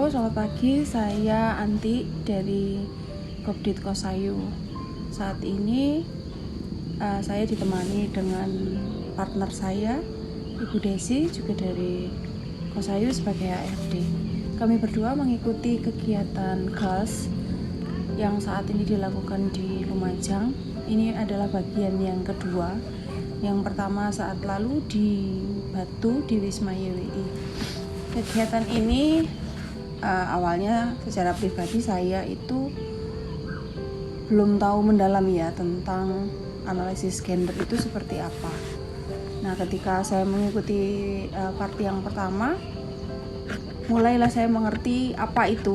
Halo, selamat pagi. Saya Anti dari Kopdit Kosayu. Saat ini saya ditemani dengan partner saya, Ibu Desi, juga dari Kosayu sebagai ARD. Kami berdua mengikuti kegiatan GALS yang saat ini dilakukan di Lumajang. Ini adalah bagian yang kedua. Yang pertama saat lalu di Batu di Wisma YWI. Kegiatan ini awalnya secara pribadi saya itu belum tahu mendalam ya tentang analisis gender itu seperti apa. Nah, ketika saya mengikuti part yang pertama, mulailah saya mengerti apa itu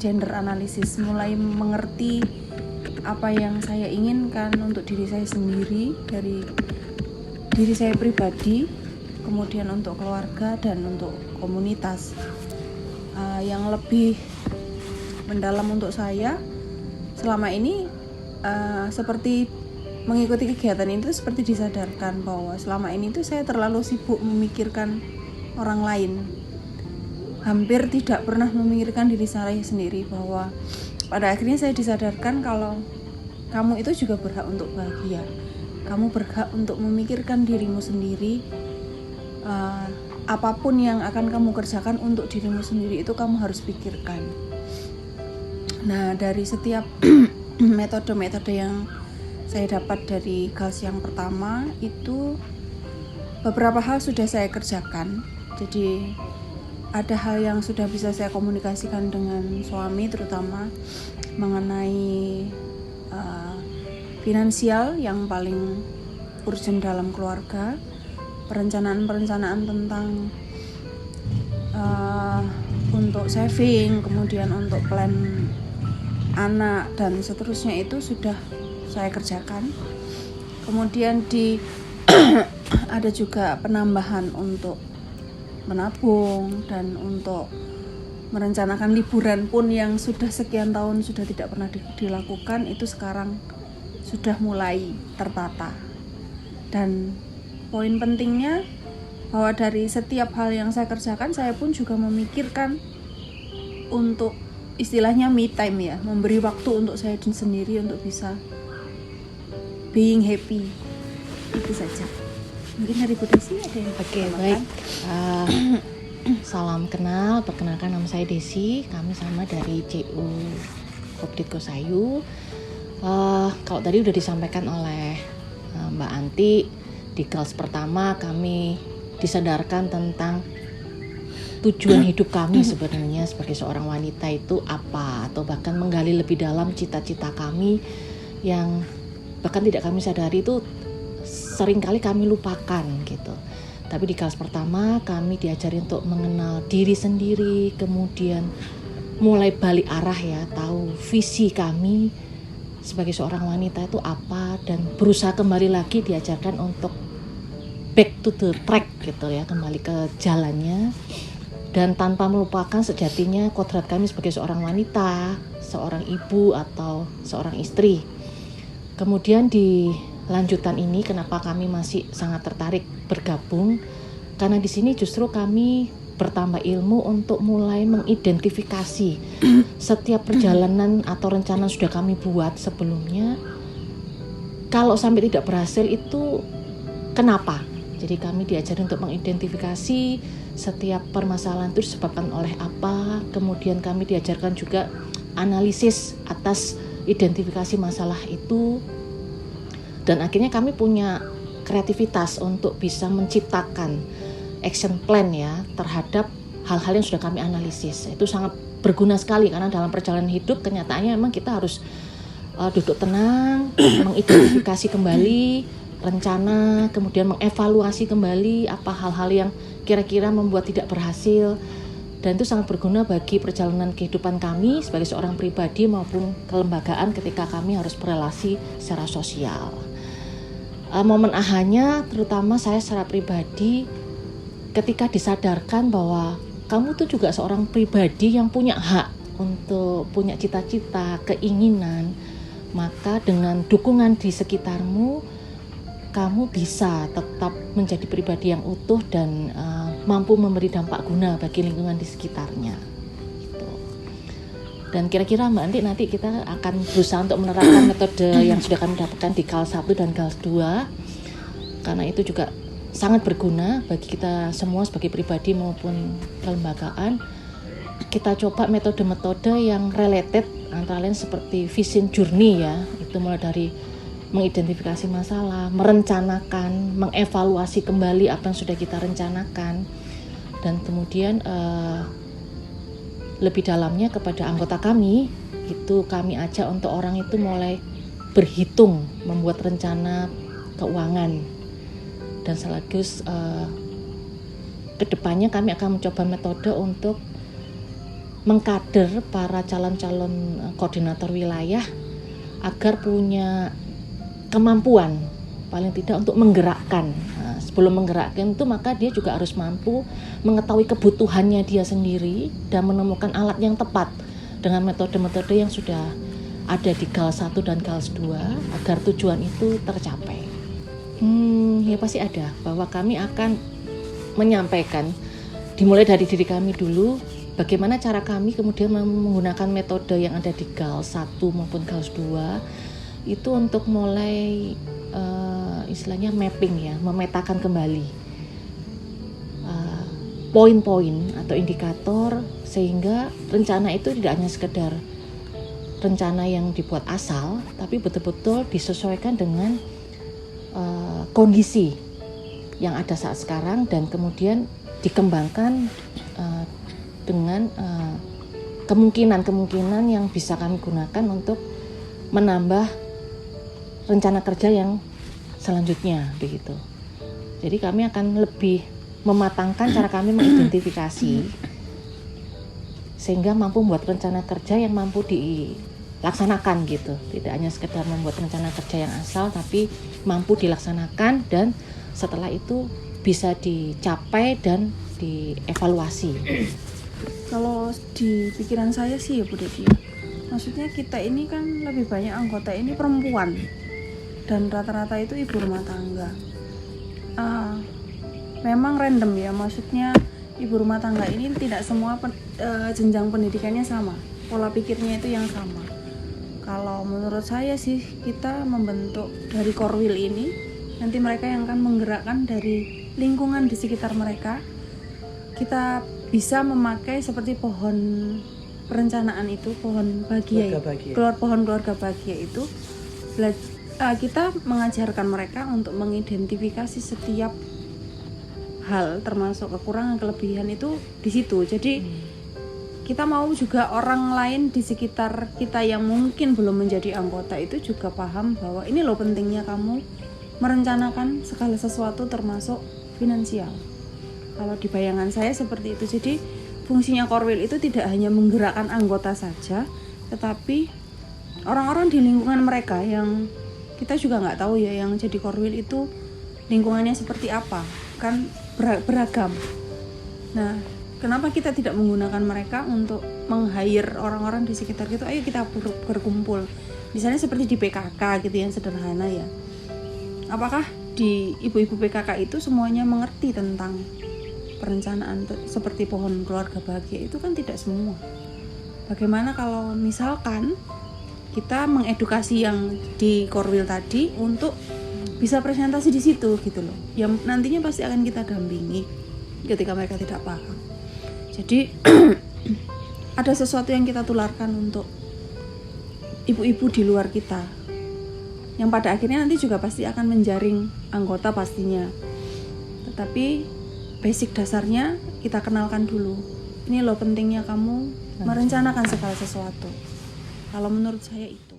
gender analisis, mulai mengerti apa yang saya inginkan untuk diri saya sendiri, dari diri saya pribadi, kemudian untuk keluarga dan untuk komunitas. Yang lebih mendalam untuk saya selama ini seperti mengikuti kegiatan itu seperti disadarkan bahwa selama ini tuh saya terlalu sibuk memikirkan orang lain, hampir tidak pernah memikirkan diri saya sendiri, bahwa pada akhirnya saya disadarkan kalau kamu itu juga berhak untuk bahagia, kamu berhak untuk memikirkan dirimu sendiri. Apapun yang akan kamu kerjakan untuk dirimu sendiri itu kamu harus pikirkan. Nah, dari setiap metode-metode yang saya dapat dari GALS yang pertama itu beberapa hal sudah saya kerjakan. Jadi ada hal yang sudah bisa saya komunikasikan dengan suami, terutama mengenai finansial yang paling urgent dalam keluarga, perencanaan tentang untuk saving, kemudian untuk plan anak dan seterusnya itu sudah saya kerjakan. Kemudian ada juga penambahan untuk menabung dan untuk merencanakan liburan pun yang sudah sekian tahun sudah tidak pernah dilakukan, itu sekarang sudah mulai tertata. Dan poin pentingnya bahwa dari setiap hal yang saya kerjakan, saya pun juga memikirkan untuk istilahnya me time ya, memberi waktu untuk saya sendiri untuk bisa being happy. Itu saja. Mungkin dari Bu Desi ada yang baik. Salam kenal, perkenalkan nama saya Desi, kami sama dari CU Kopdit Kosayu. Kalau tadi udah disampaikan oleh Mbak Anti, di GALS pertama kami disadarkan tentang tujuan hidup kami sebenarnya sebagai seorang wanita itu apa, atau bahkan menggali lebih dalam cita-cita kami yang bahkan tidak kami sadari itu seringkali kami lupakan gitu. Tapi di GALS pertama kami diajari untuk mengenal diri sendiri, kemudian mulai balik arah ya, tahu visi kami sebagai seorang wanita itu apa, dan berusaha kembali lagi diajarkan untuk back to the track gitu ya, kembali ke jalannya, dan tanpa melupakan sejatinya kodrat kami sebagai seorang wanita, seorang ibu atau seorang istri. Kemudian di lanjutan ini kenapa kami masih sangat tertarik bergabung, karena di sini justru kami bertambah ilmu untuk mulai mengidentifikasi setiap perjalanan atau rencana sudah kami buat sebelumnya. Kalau sampai tidak berhasil itu kenapa? Jadi kami diajari untuk mengidentifikasi setiap permasalahan itu disebabkan oleh apa. Kemudian kami diajarkan juga analisis atas identifikasi masalah itu. Dan akhirnya kami punya kreativitas untuk bisa menciptakan action plan ya terhadap hal-hal yang sudah kami analisis. Itu sangat berguna sekali karena dalam perjalanan hidup kenyataannya memang kita harus duduk tenang, mengidentifikasi kembali rencana, kemudian mengevaluasi kembali apa hal-hal yang kira-kira membuat tidak berhasil. Dan itu sangat berguna bagi perjalanan kehidupan kami sebagai seorang pribadi maupun kelembagaan ketika kami harus berelasi secara sosial. Momen ahanya terutama saya secara pribadi ketika disadarkan bahwa kamu tuh juga seorang pribadi yang punya hak untuk punya cita-cita, keinginan, maka dengan dukungan di sekitarmu, kamu bisa tetap menjadi pribadi yang utuh dan mampu memberi dampak guna bagi lingkungan di sekitarnya. Gitu. Dan kira-kira Mbak Anti nanti kita akan berusaha untuk menerapkan metode yang sudah kami dapatkan di KAL 1 dan KAL 2, karena itu juga sangat berguna bagi kita semua sebagai pribadi maupun kelembagaan. Kita coba metode-metode yang related, antara lain seperti vision journey ya, itu mulai dari mengidentifikasi masalah, merencanakan, mengevaluasi kembali apa yang sudah kita rencanakan, dan kemudian lebih dalamnya kepada anggota kami, itu kami ajak untuk orang itu mulai berhitung, membuat rencana keuangan, dan sekaligus kedepannya kami akan mencoba metode untuk mengkader para calon-calon koordinator wilayah agar punya kemampuan paling tidak untuk menggerakkan. Nah, sebelum menggerakkan itu maka dia juga harus mampu mengetahui kebutuhannya dia sendiri dan menemukan alat yang tepat dengan metode-metode yang sudah ada di KAL 1 dan KAL 2 agar tujuan itu tercapai. Ya pasti ada, bahwa kami akan menyampaikan dimulai dari diri kami dulu, bagaimana cara kami kemudian menggunakan metode yang ada di KAL 1 maupun KAL 2 itu untuk mulai istilahnya mapping ya, memetakan kembali poin-poin atau indikator, sehingga rencana itu tidak hanya sekedar rencana yang dibuat asal, tapi betul-betul disesuaikan dengan kondisi yang ada saat sekarang, dan kemudian dikembangkan dengan kemungkinan-kemungkinan yang bisa kami gunakan untuk menambah rencana kerja yang selanjutnya begitu. Jadi kami akan lebih mematangkan cara kami mengidentifikasi sehingga mampu membuat rencana kerja yang mampu dilaksanakan gitu. Tidak hanya sekedar membuat rencana kerja yang asal, tapi mampu dilaksanakan dan setelah itu bisa dicapai dan dievaluasi. Kalau di pikiran saya sih ya Bu Dedi, maksudnya kita ini kan lebih banyak anggota ini perempuan dan rata-rata itu ibu rumah tangga. Memang random ya, maksudnya ibu rumah tangga ini tidak semua jenjang pendidikannya sama, pola pikirnya itu yang sama. Kalau menurut saya sih kita membentuk dari Korwil ini, nanti mereka yang akan menggerakkan dari lingkungan di sekitar mereka. Kita bisa memakai seperti pohon perencanaan itu, pohon bahagia, pohon keluarga bahagia itu. Kita mengajarkan mereka untuk mengidentifikasi setiap hal, termasuk kekurangan kelebihan itu di situ. Jadi kita mau juga orang lain di sekitar kita yang mungkin belum menjadi anggota itu juga paham bahwa ini loh pentingnya kamu merencanakan segala sesuatu termasuk finansial. Kalau di bayangan saya seperti itu. Jadi fungsinya Korwil itu tidak hanya menggerakkan anggota saja, tetapi orang-orang di lingkungan mereka yang kita juga nggak tahu ya, yang jadi Korwil itu lingkungannya seperti apa, kan beragam. Nah, kenapa kita tidak menggunakan mereka untuk meng-hire orang-orang di sekitar kita? Ayo kita berkumpul. Misalnya seperti di PKK gitu yang sederhana ya. Apakah di ibu-ibu PKK itu semuanya mengerti tentang perencanaan seperti pohon keluarga bahagia? Itu kan tidak semua. Bagaimana kalau misalkan kita mengedukasi yang di Korwil tadi untuk bisa presentasi di situ gitu loh, yang nantinya pasti akan kita dampingi ketika mereka tidak paham. Jadi ada sesuatu yang kita tularkan untuk ibu-ibu di luar kita, yang pada akhirnya nanti juga pasti akan menjaring anggota pastinya. Tetapi basic dasarnya kita kenalkan dulu. Ini loh pentingnya kamu merencanakan segala sesuatu. Kalau menurut saya itu.